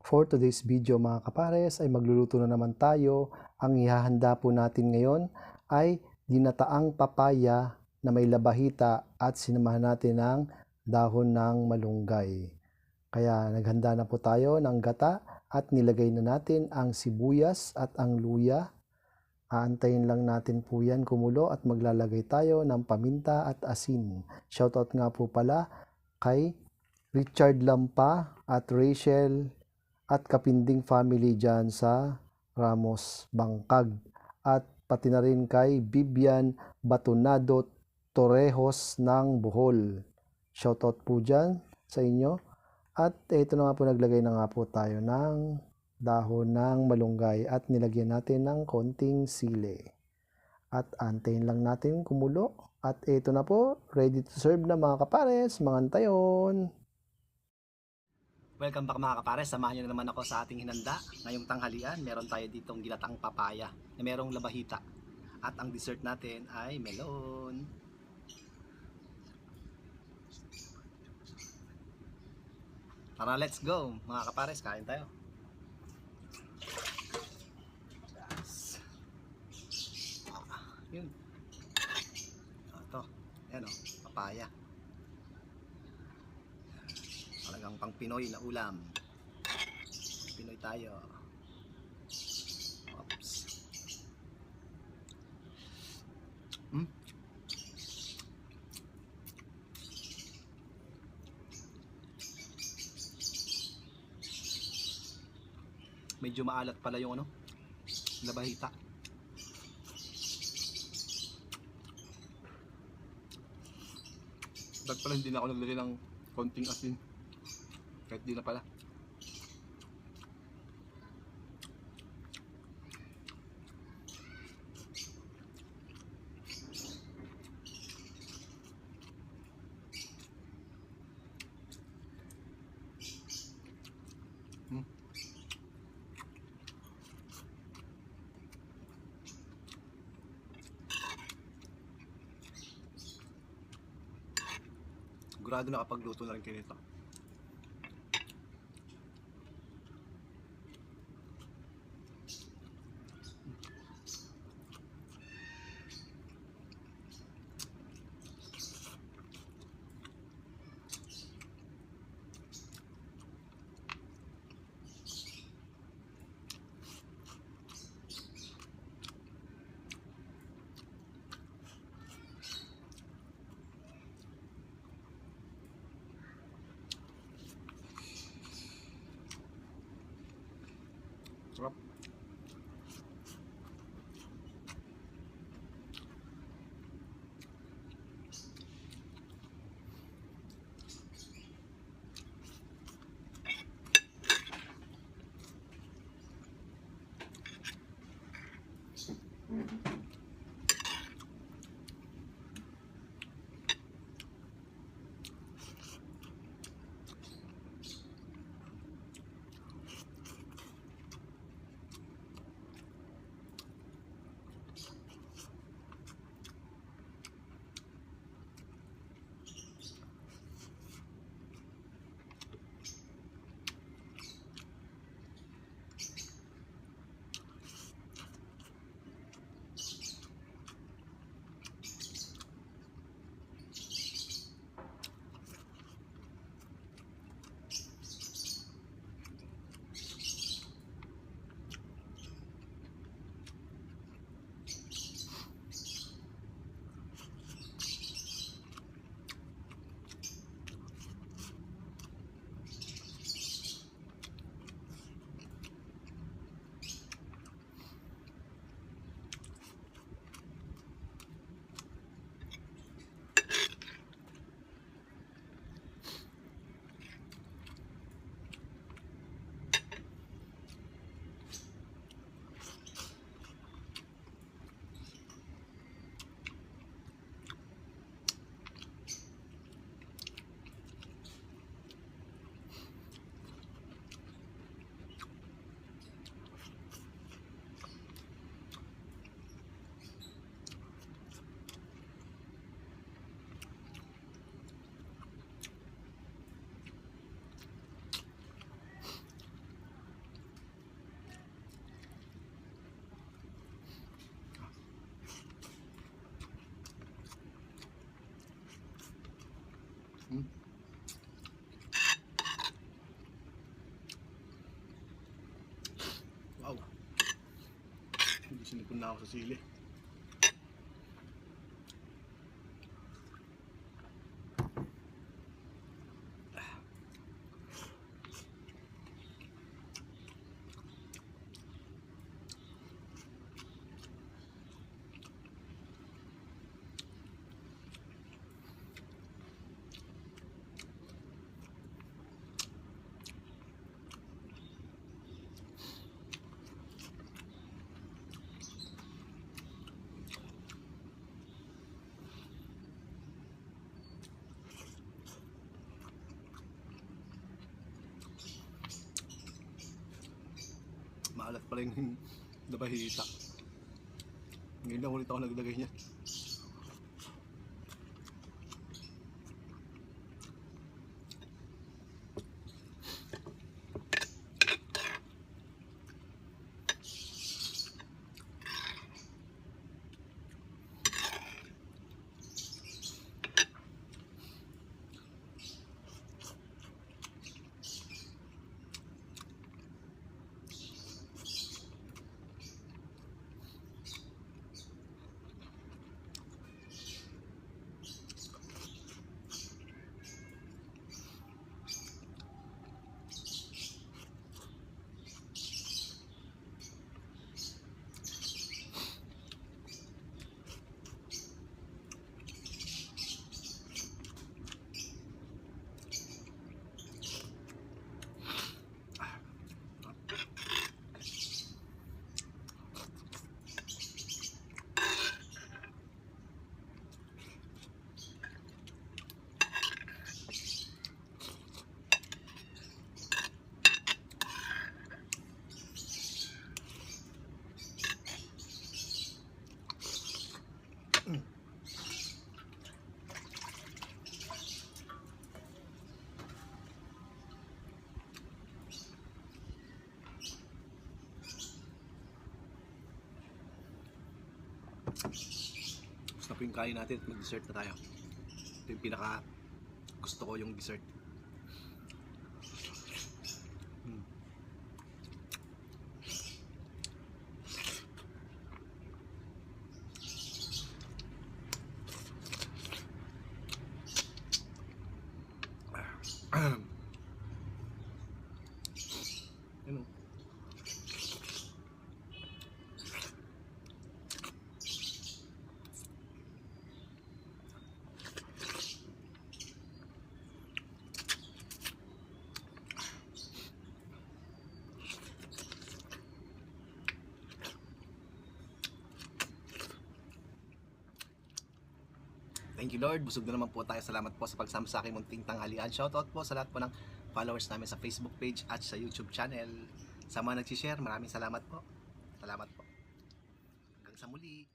For today's video mga kapares ay magluluto na naman tayo. Ang ihahanda po natin ngayon ay ginataang papaya na may labahita at sinamahan natin ng dahon ng malunggay. Kaya naghanda na po tayo ng gata at nilagay na natin ang sibuyas at ang luya. Aantayin lang natin po yan kumulo at maglalagay tayo ng paminta at asin. Shoutout nga po pala kay Richard Lampa at Rachel at Kapinding family dyan sa Ramos, Bangkag. At pati na rin kay Bibian Batunado Torrejos ng Bohol. Shoutout po dyan sa inyo. At ito na nga po, naglagay na nga po tayo ng dahon ng malunggay at nilagyan natin ng konting sili. At antayin lang natin kumulo. At ito na po, ready to serve na mga kapares, mga antayon. Welcome back mga kapares, samahan nyo na naman ako sa ating hinanda. Ngayong tanghalian, meron tayo ditong ginataang papaya na merong labahita. At ang dessert natin ay melon. Tara, let's go mga kapares, kain tayo. Yes. Yun. Ito, ayan o, papaya. Talagang pang Pinoy na ulam. Pinoy tayo. Oops. Medyo maalat pala yung labahita. Dapat pala hindi na ako naglagay ng konting asin. Kahit di na pala. Sigurado nakapagluto na rin kayo nito. Sarap. na ako sa sili. Maalat pala yung labahita. Ngayon lang ulit ako naglagay niya. Tapos na po yung kain natin at mag-dessert na tayo. Ito yung pinaka gusto ko yung dessert. Ano? Thank you Lord, busog na naman po tayo. Salamat po sa pagsama sa aking munting tanghalian. Shoutout po sa lahat po ng followers namin sa Facebook page at sa YouTube channel. Sa mga nag-share, maraming salamat po. Salamat po. Hanggang sa muli.